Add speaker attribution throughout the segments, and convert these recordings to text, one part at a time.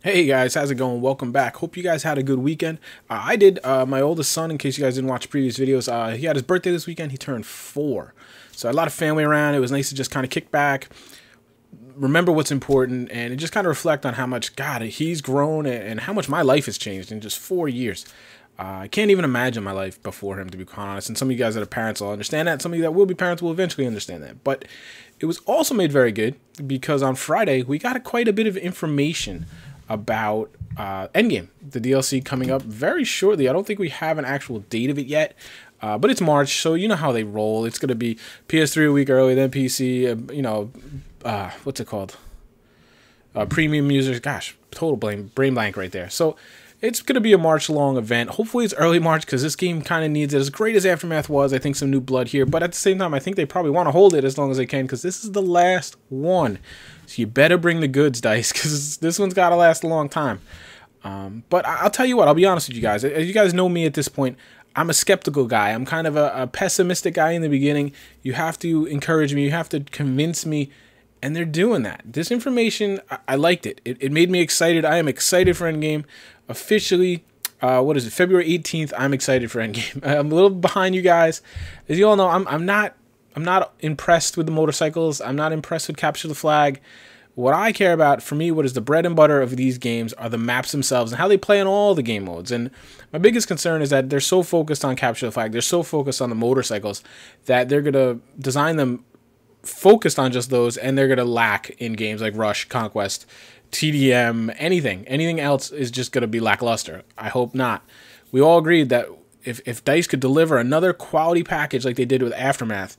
Speaker 1: Hey guys, how's it going? Welcome back. Hope you guys had a good weekend. I did. My oldest son, in case you guys didn't watch previous videos, he had his birthday this weekend. He turned 4. So a lot of family around. It was nice to just kind of kick back, remember what's important, and just kind of reflect on how much, God, he's grown and how much my life has changed in just 4 years. I can't even imagine my life before him, to be quite honest. And some of you guys that are parents will understand that. Some of you that will be parents will eventually understand that. But it was also made very good because on Friday, we got quite a bit of information about Endgame, the DLC coming up very shortly. I don't think we have an actual date of it yet, but it's March, so you know how they roll. It's going to be PS3 a week early, then PC, what's it called? Premium users. Gosh, total brain blank right there. So it's going to be a March-long event. Hopefully it's early March because this game kind of needs it. As great as Aftermath was, I think some new blood here. But at the same time, I think they probably want to hold it as long as they can because this is the last one. So you better bring the goods, DICE, because this one's got to last a long time. But I'll tell you what, I'll be honest with you guys. As you guys know me at this point, I'm a skeptical guy. I'm kind of a pessimistic guy in the beginning. You have to encourage me. You have to convince me. And they're doing that. This information, I liked it. It made me excited. I am excited for Endgame. Officially, what is it, February 18th, I'm excited for Endgame. I'm a little behind you guys. As you all know, I'm not impressed with the motorcycles. I'm not impressed with Capture the Flag. What I care about, for me, what is the bread and butter of these games are the maps themselves and how they play in all the game modes. And my biggest concern is that they're so focused on Capture the Flag, they're so focused on the motorcycles, that they're going to design them focused on just those, and they're going to lack in games like Rush, Conquest, TDM, anything else is just going to be lackluster. I hope not. We all agreed that if DICE could deliver another quality package like they did with Aftermath,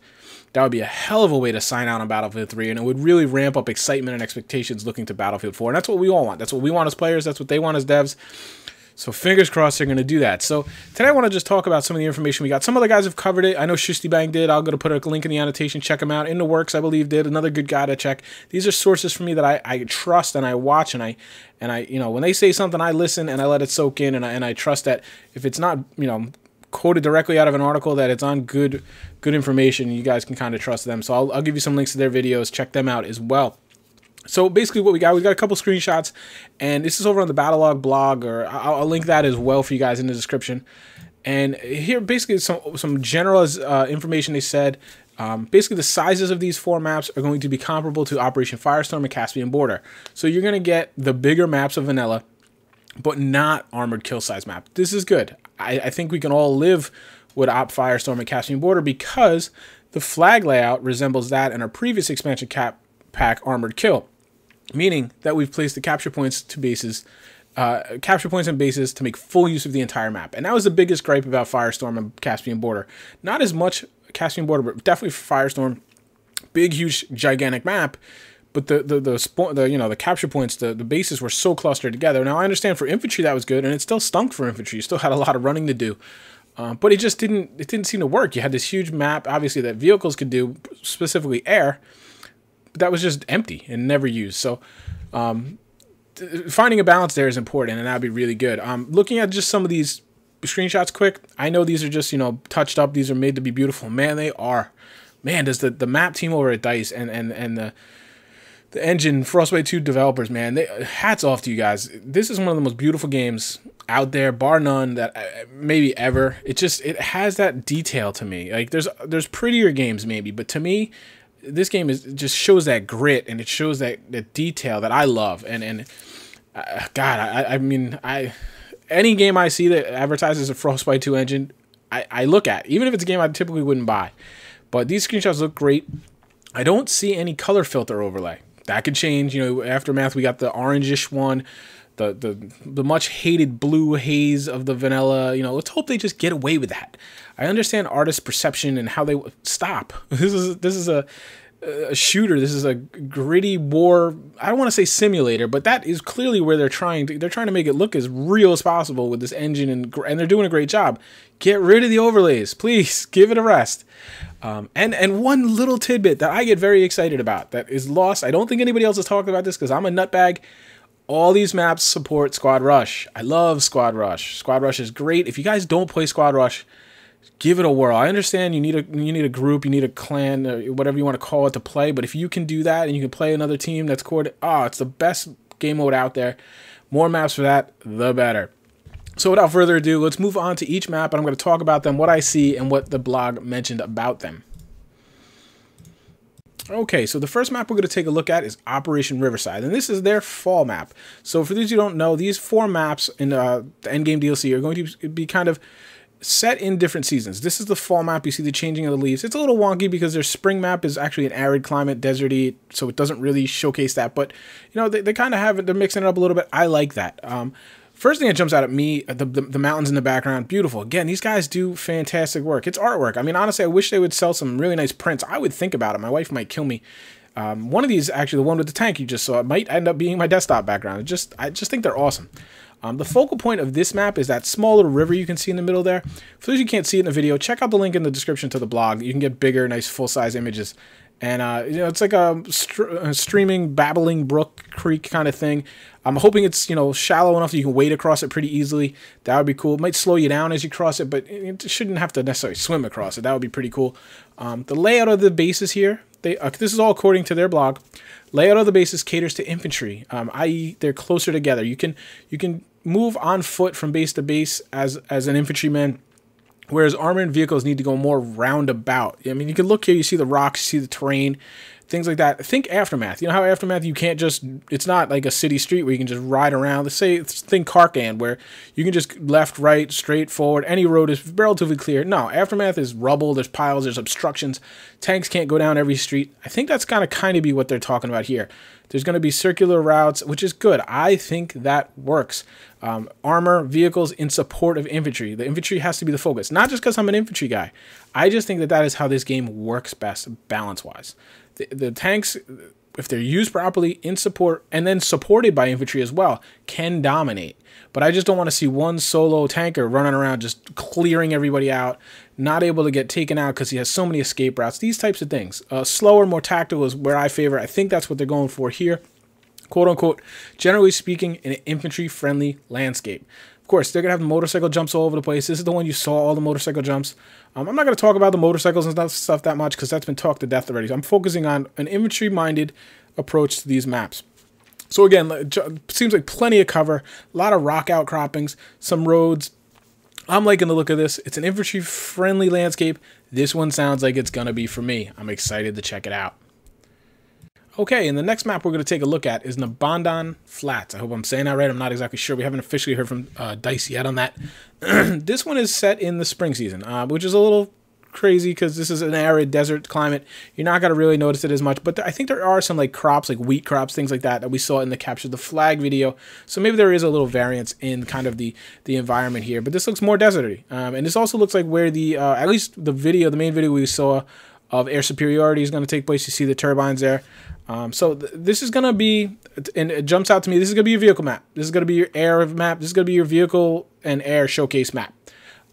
Speaker 1: that would be a hell of a way to sign out on Battlefield 3, and it would really ramp up excitement and expectations looking to Battlefield 4. And that's what we all want. That's what we want as players. That's what they want as devs. So fingers crossed they're going to do that. So today I want to just talk about some of the information we got. Some other guys have covered it. I know Shusty Bang did. I'll go to put a link in the annotation. Check him out. In the Works, I believe, did. Another good guy to check. These are sources for me that I trust and I watch, and I when they say something, I listen and I let it soak in, and I trust that if it's not quoted directly out of an article, that it's on good information. You guys can kind of trust them. So I'll give you some links to their videos. Check them out as well. So basically what we got a couple screenshots, and this is over on the Battlelog blog, or I'll link that as well for you guys in the description. And here basically some general information they said. Basically the sizes of these 4 maps are going to be comparable to Operation Firestorm and Caspian Border. So you're going to get the bigger maps of vanilla, but not armored kill size map. This is good. I think we can all live with Op Firestorm and Caspian Border because the flag layout resembles that in our previous expansion pack Armored Kill. Meaning that we've placed the capture points to bases, capture points and bases to make full use of the entire map. And that was the biggest gripe about Firestorm and Caspian Border. Not as much Caspian Border, but definitely Firestorm. Big, huge, gigantic map. But the capture points, the bases were so clustered together. Now I understand for infantry that was good, and it still stunk for infantry. You still had a lot of running to do. But it just didn't seem to work. You had this huge map, obviously, that vehicles could do, specifically air. But that was just empty and never used. So finding a balance there is important, and that would be really good. Looking at just some of these screenshots quick, I know these are just, touched up. These are made to be beautiful. Man, they are. Man, does the map team over at DICE and the engine, Frostbite 2 developers, man, hats off to you guys. This is one of the most beautiful games out there, bar none, that maybe ever. It has that detail to me. Like, there's prettier games maybe, but to me, this game just shows that grit, and it shows that detail that I love. And God, I mean, any game I see that advertises a Frostbite 2 engine, I look at, even if it's a game I typically wouldn't buy. But these screenshots look great. I don't see any color filter overlay. That could change. Aftermath, we got the orangish one, the much hated blue haze of the vanilla. Let's hope they just get away with that. I understand artist perception and how they stop. This is a shooter. This is a gritty war. I don't want to say simulator, but that is clearly where they're trying to make it look as real as possible with this engine, and they're doing a great job. Get rid of the overlays, please. Give it a rest. And one little tidbit that I get very excited about that is lost. I don't think anybody else has talked about this because I'm a nutbag. All these maps support Squad Rush. I love Squad Rush. Squad Rush is great. If you guys don't play Squad Rush, give it a whirl. I understand you need a group, you need a clan, whatever you want to call it, to play. But if you can do that and you can play another team that's coordinated, it's the best game mode out there. More maps for that, the better. So without further ado, let's move on to each map, and I'm going to talk about them, what I see, and what the blog mentioned about them. Okay, so the first map we're going to take a look at is Operation Riverside, and this is their fall map. So for those who don't know, these 4 maps in the endgame DLC are going to be kind of set in different seasons. This is the fall map. You see the changing of the leaves. It's a little wonky because their spring map is actually an arid climate, deserty, so it doesn't really showcase that. But, you know, they kind of have it. They're mixing it up a little bit. I like that. First thing that jumps out at me, the mountains in the background, beautiful. Again, these guys do fantastic work. It's artwork. I mean, honestly, I wish they would sell some really nice prints. I would think about it. My wife might kill me. One of these, actually, the one with the tank you just saw, it might end up being my desktop background. I just think they're awesome. The focal point of this map is that small little river you can see in the middle there. For those who can't see it in the video, check out the link in the description to the blog. You can get bigger, nice full-size images. And, you know, it's like a streaming, babbling brook, creek kind of thing. I'm hoping it's, you know, shallow enough that you can wade across it pretty easily. That would be cool. It might slow you down as you cross it, but you shouldn't have to necessarily swim across it. That would be pretty cool. The layout of the bases here, this is all according to their blog. Layout of the bases caters to infantry, i.e. they're closer together. You can move on foot from base to base as an infantryman, whereas armored vehicles need to go more roundabout. I mean, you can look here, you see the rocks, you see the terrain, things like that. Think Aftermath. You know how Aftermath, you can't just, it's not like a city street where you can just ride around. Let's say, think Karkan, where you can just left, right, straight, forward. Any road is relatively clear. No, Aftermath is rubble, there's piles, there's obstructions. Tanks can't go down every street. I think that's going to kind of be what they're talking about here. There's going to be circular routes, which is good. I think that works. Armor, vehicles in support of infantry. The infantry has to be the focus. Not just because I'm an infantry guy. I just think that that is how this game works best, balance-wise. The tanks, if they're used properly in support, and then supported by infantry as well, can dominate. But I just don't want to see one solo tanker running around just clearing everybody out, not able to get taken out because he has so many escape routes. These types of things. Slower, more tactical is where I favor. I think that's what they're going for here. Quote unquote, generally speaking, an infantry-friendly landscape. Of course, they're going to have motorcycle jumps all over the place. This is the one you saw, all the motorcycle jumps. I'm not going to talk about the motorcycles and stuff that much because that's been talked to death already. So I'm focusing on an infantry-minded approach to these maps. So again, it seems like plenty of cover, a lot of rock outcroppings, some roads. I'm liking the look of this. It's an infantry-friendly landscape. This one sounds like it's going to be for me. I'm excited to check it out. Okay, and the next map we're going to take a look at is Nebandan Flats. I hope I'm saying that right. I'm not exactly sure. We haven't officially heard from Dice yet on that. This one is set in the spring season, which is a little crazy because this is an arid desert climate. You're not going to really notice it as much, but I think there are some like crops, like wheat crops, things like that we saw in the Capture the Flag video. So maybe there is a little variance in kind of the environment here, but this looks more deserty. And this also looks like where the, at least the main video we saw of air superiority is going to take place. You see the turbines there. So this is going to be, and it jumps out to me, this is going to be your vehicle map. This is going to be your air map. This is going to be your vehicle and air showcase map.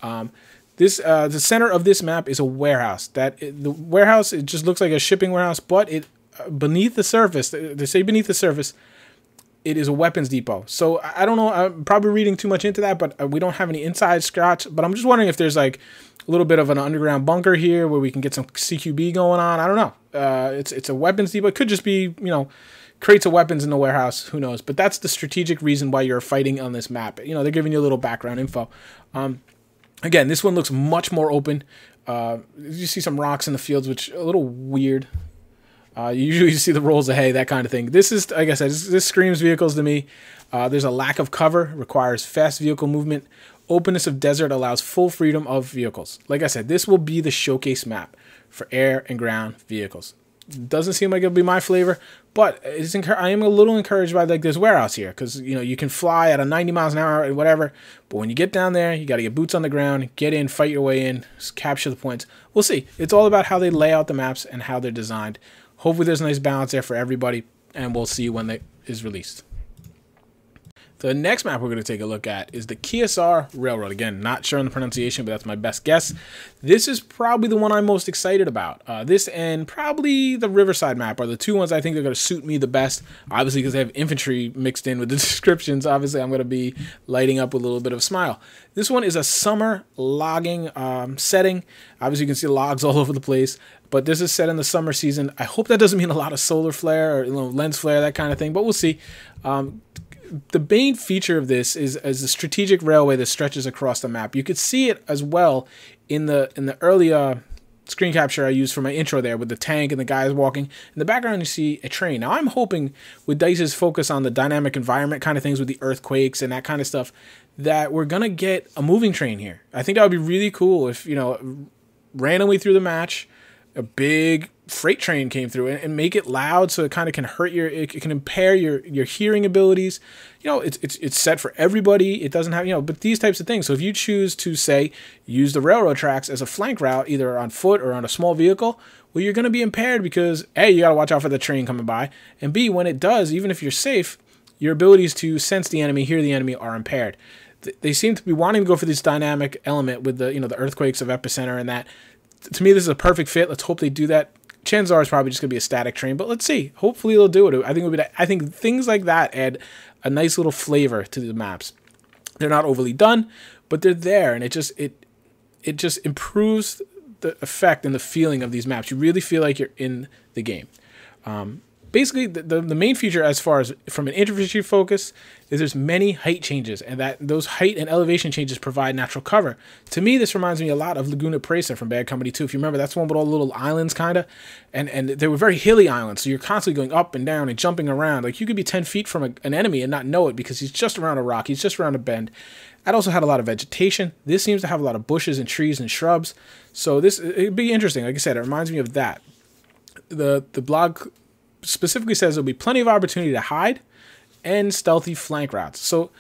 Speaker 1: The center of this map is a warehouse. The warehouse, it just looks like a shipping warehouse, but beneath the surface, they say beneath the surface, it is a weapons depot. So I don't know, I'm probably reading too much into that, but we don't have any inside scratch. But I'm just wondering if there's like a little bit of an underground bunker here where we can get some CQB going on. I don't know. It's a weapons depot. It could just be, you know, crates of weapons in the warehouse. Who knows? But that's the strategic reason why you're fighting on this map. You know, they're giving you a little background info. Again, this one looks much more open. You see some rocks in the fields, which are a little weird. Usually you see the rolls of hay, that kind of thing. This is, like I said, this screams vehicles to me. There's a lack of cover, requires fast vehicle movement. Openness of desert allows full freedom of vehicles. Like I said, this will be the showcase map for air and ground vehicles. Doesn't seem like it'll be my flavor, but I am a little encouraged by like this warehouse here because, you know, you can fly at a 90 miles an hour and whatever, but when you get down there, you got to get boots on the ground, get in, fight your way in, capture the points. We'll see. It's all about how they lay out the maps and how they're designed. Hopefully there's a nice balance there for everybody, and we'll see when it is released. The next map we're going to take a look at is the Kiasar Railroad. Again, not sure on the pronunciation, but that's my best guess. This is probably the one I'm most excited about. This and probably the Riverside map are the two ones I think are going to suit me the best. Obviously, because they have infantry mixed in with the descriptions. Obviously, I'm going to be lighting up with a little bit of a smile. This one is a summer logging setting. Obviously, you can see logs all over the place. But this is set in the summer season. I hope that doesn't mean a lot of solar flare or lens flare, that kind of thing. But we'll see. The main feature of this is a strategic railway that stretches across the map. You could see it as well in the early screen capture I used for my intro there with the tank and the guys walking. In the background, you see a train. Now, I'm hoping with DICE's focus on the dynamic environment kind of things with the earthquakes and that kind of stuff, that we're going to get a moving train here. I think that would be really cool if, randomly through the match, a big freight train came through and make it loud so it kind of can hurt it can impair your hearing abilities. It's set for everybody. It doesn't have, but these types of things. So if you choose to, say, use the railroad tracks as a flank route, either on foot or on a small vehicle, well, you're going to be impaired because A, you got to watch out for the train coming by, and B, when it does, even if you're safe, your abilities to sense the enemy, hear the enemy are impaired. They seem to be wanting to go for this dynamic element with the, the earthquakes of epicenter and that. To me, this is a perfect fit. Let's hope they do that. Chances are it's probably just going to be a static train, but let's see. Hopefully they'll do it. I think things like that add a nice little flavor to the maps. They're not overly done, but they're there, and it just improves the effect and the feeling of these maps. You really feel like you're in the game. Basically, the main feature as far as from an infantry focus is there's many height changes, and that those height and elevation changes provide natural cover. To me, this reminds me a lot of Laguna Presa from Bad Company 2. If you remember, that's one with all the little islands, kind of, and they were very hilly islands, so you're constantly going up and down and jumping around. Like, you could be 10 feet from an enemy and not know it because he's just around a rock, he's just around a bend. That also had a lot of vegetation. This seems to have a lot of bushes and trees and shrubs, so it'd be interesting. Like I said, it reminds me of that. The blog specifically says there'll be plenty of opportunity to hide and stealthy flank routes. So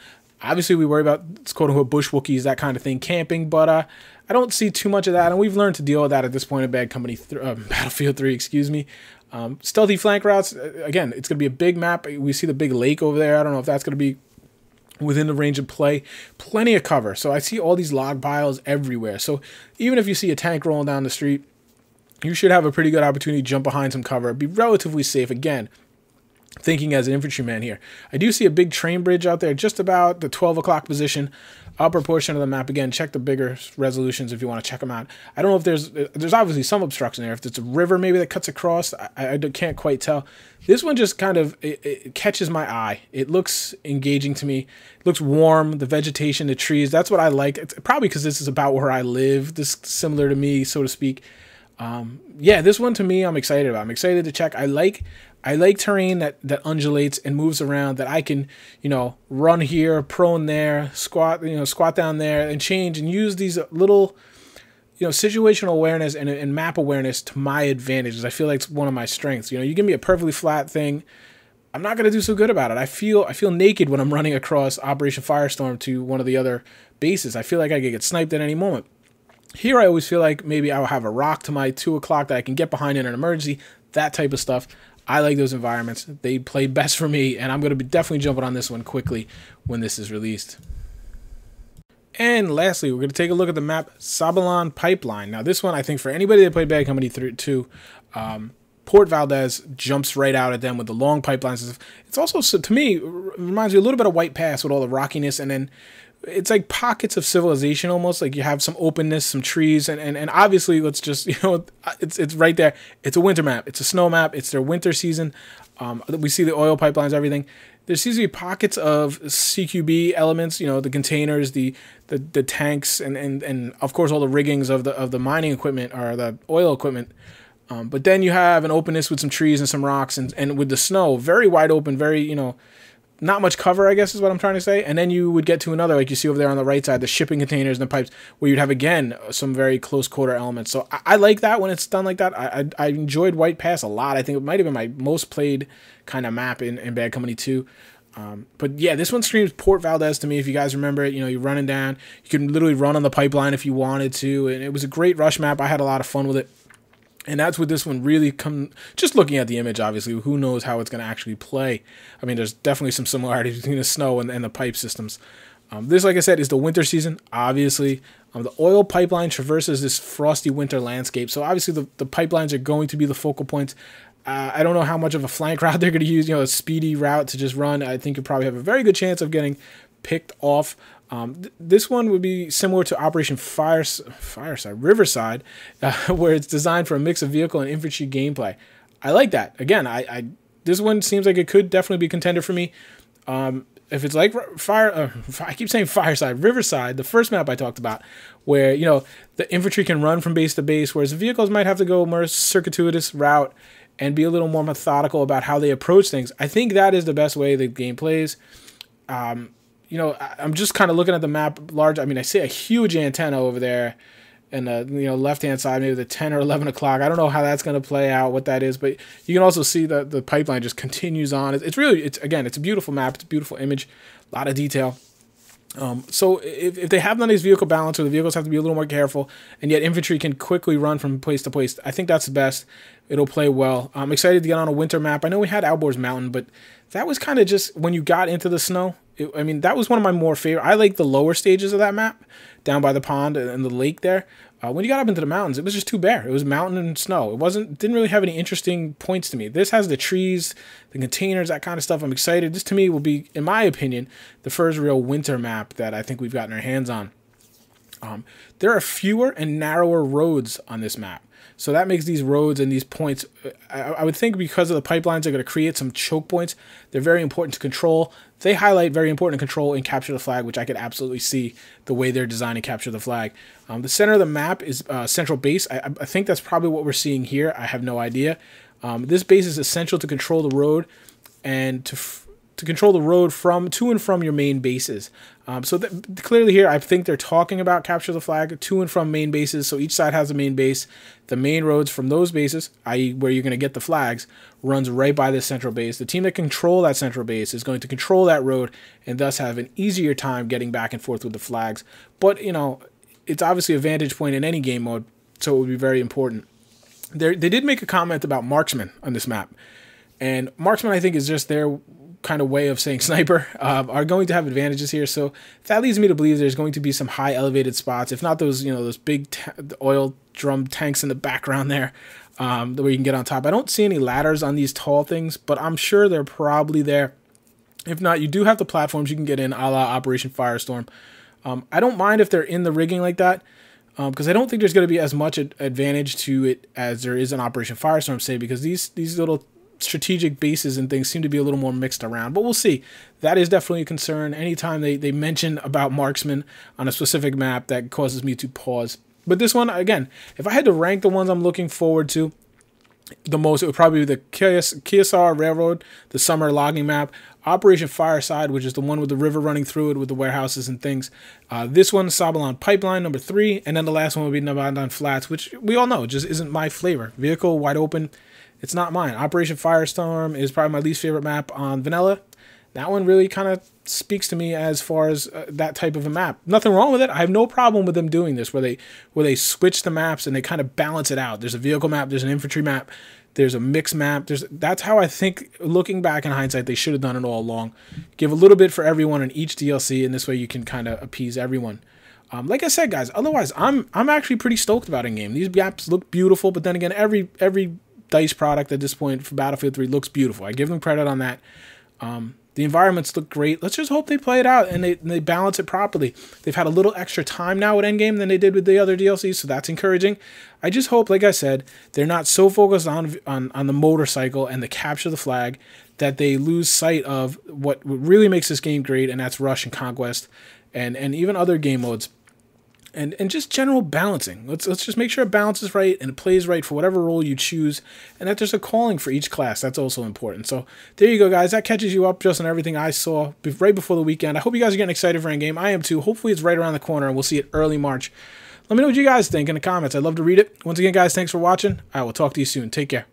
Speaker 1: obviously we worry about quote-unquote bush Wookiees, that kind of thing, camping, but I don't see too much of that, and we've learned to deal with that at this point in Battlefield 3, excuse me. Stealthy flank routes, again, it's going to be a big map. We see the big lake over there. I don't know if that's going to be within the range of play. Plenty of cover. So I see all these log piles everywhere. So even if you see a tank rolling down the street, you should have a pretty good opportunity to jump behind some cover, be relatively safe. Again, thinking as an infantryman here. I do see a big train bridge out there, just about the 12 o'clock position, upper portion of the map. Again, check the bigger resolutions if you want to check them out. I don't know if there's obviously some obstruction there. If it's a river maybe that cuts across, I can't quite tell. This one just kind of it catches my eye. It looks engaging to me. It looks warm. The vegetation, the trees, that's what I like. It's probably because this is about where I live. This is similar to me, so to speak. Yeah, this one to me, I'm excited about. I'm excited to check. I like terrain that undulates and moves around, that I can, run here, prone there, squat down there and change and use these little, situational awareness and map awareness to my advantage. I feel like it's one of my strengths. You give me a perfectly flat thing, I'm not going to do so good about it. I feel naked when I'm running across Operation Firestorm to one of the other bases. I feel like I could get sniped at any moment. Here, I always feel like maybe I'll have a rock to my 2 o'clock that I can get behind in an emergency, that type of stuff. I like those environments. They play best for me, and I'm going to be definitely jumping on this one quickly when this is released. And lastly, we're going to take a look at the map Savalan Pipeline. Now, this one, I think for anybody that played Bad Company 2, Port Valdez jumps right out at them with the long pipelines. It's also, to me, reminds me a little bit of White Pass with all the rockiness, and then it's like pockets of civilization almost. Like you have some openness, some trees, and obviously let's just, it's right there. It's a winter map. It's a snow map. It's their winter season. We see the oil pipelines, everything. There seems to be pockets of CQB elements, the containers, the tanks, and of course all the riggings of the mining equipment or the oil equipment. But then you have an openness with some trees and some rocks, and with the snow, very wide open, very, not much cover, I guess is what I'm trying to say. And then you would get to another, like you see over there on the right side, the shipping containers and the pipes, where you'd have, again, some very close quarter elements. So I like that when it's done like that. I enjoyed White Pass a lot. I think it might have been my most played kind of map in Bad Company 2. But yeah, this one screams Port Valdez to me. If you guys remember it, you're running down. You can literally run on the pipeline if you wanted to. And it was a great rush map. I had a lot of fun with it. And that's what this one really just looking at the image, obviously, who knows how it's going to actually play. I mean, there's definitely some similarities between the snow and the pipe systems. This, like I said, is the winter season, obviously. The oil pipeline traverses this frosty winter landscape. So obviously the pipelines are going to be the focal points. I don't know how much of a flank route they're going to use, a speedy route to just run. I think you probably have a very good chance of getting picked off. This one would be similar to Operation Riverside, where it's designed for a mix of vehicle and infantry gameplay. I like that. Again, this one seems like it could definitely be a contender for me. If it's like I keep saying Fireside, Riverside, the first map I talked about, where the infantry can run from base to base, whereas the vehicles might have to go a more circuitous route and be a little more methodical about how they approach things. I think that is the best way the game plays. I'm just kind of looking at the map large. I mean, I see a huge antenna over there in the left-hand side, maybe the 10 or 11 o'clock. I don't know how that's going to play out, what that is, but you can also see that the pipeline just continues on. It's a beautiful map. It's a beautiful image, a lot of detail. So if they have none of these vehicle balance, or the vehicles have to be a little more careful, and yet infantry can quickly run from place to place, I think that's the best. It'll play well. I'm excited to get on a winter map. I know we had Outboards Mountain, but that was kind of just when you got into the snow. That was one of my more favorite. I like the lower stages of that map, down by the pond and the lake there. When you got up into the mountains, it was just too bare. It was mountain and snow. Didn't really have any interesting points to me. This has the trees, the containers, that kind of stuff. I'm excited. This to me will be, in my opinion, the first real winter map that I think we've gotten our hands on. There are fewer and narrower roads on this map. So that makes these roads and these points, I would think because of the pipelines, are going to create some choke points. They're very important to control. They highlight very important to control and capture the flag, which I could absolutely see the way they're designed to capture the flag. The center of the map is central base. I think that's probably what we're seeing here. I have no idea. This base is essential to control the road and to control the road to and from your main bases. Clearly here, I think they're talking about capture the flag to and from main bases. So each side has a main base. The main roads from those bases, i.e. where you're going to get the flags, runs right by this central base. The team that control that central base is going to control that road and thus have an easier time getting back and forth with the flags. But, it's obviously a vantage point in any game mode, so it would be very important. They did make a comment about marksmen on this map. And marksman, I think, is just their kind of way of saying sniper, are going to have advantages here. So that leads me to believe there's going to be some high elevated spots, if not those, those big oil drum tanks in the background there, where you can get on top. I don't see any ladders on these tall things, but I'm sure they're probably there. If not, you do have the platforms you can get in, a la Operation Firestorm. I don't mind if they're in the rigging like that, because I don't think there's going to be as much advantage to it as there is in Operation Firestorm, say, because these little strategic bases and things seem to be a little more mixed around, but we'll see. That is definitely a concern. Anytime they mention about marksmen on a specific map, that causes me to pause. But this one, again, if I had to rank the ones I'm looking forward to the most, it would probably be the Kiasar Railroad, the summer logging map, Operation Fireside, which is the one with the river running through it with the warehouses and things. This one, Savalan Pipeline, number 3, and then the last one would be Nebandan Flats, which we all know just isn't my flavor. Vehicle, wide open, it's not mine. Operation Firestorm is probably my least favorite map on vanilla. That one really kind of speaks to me as far as that type of a map. Nothing wrong with it. I have no problem with them doing this, where they switch the maps and they kind of balance it out. There's a vehicle map, there's an infantry map, there's a mixed map. That's how I think, looking back in hindsight, they should have done it all along. Give a little bit for everyone in each DLC, and this way you can kind of appease everyone. Like I said, guys, otherwise I'm actually pretty stoked about in-game. These maps look beautiful, but then again, every DICE product at this point for Battlefield 3 looks beautiful. I give them credit on that. The environments look great. Let's just hope they play it out and they balance it properly. They've had a little extra time now with Endgame than they did with the other DLCs, so that's encouraging. I just hope, like I said, they're not so focused on the motorcycle and the capture the flag that they lose sight of what really makes this game great, and that's Rush and Conquest and even other game modes. And just general balancing. Let's just make sure it balances right and it plays right for whatever role you choose, and that there's a calling for each class. That's also important. So there you go, guys. That catches you up just on everything I saw right before the weekend. I hope you guys are getting excited for Endgame. I am too. Hopefully it's right around the corner and we'll see it early March. Let me know what you guys think in the comments. I'd love to read it. Once again, guys, thanks for watching. I will talk to you soon. Take care.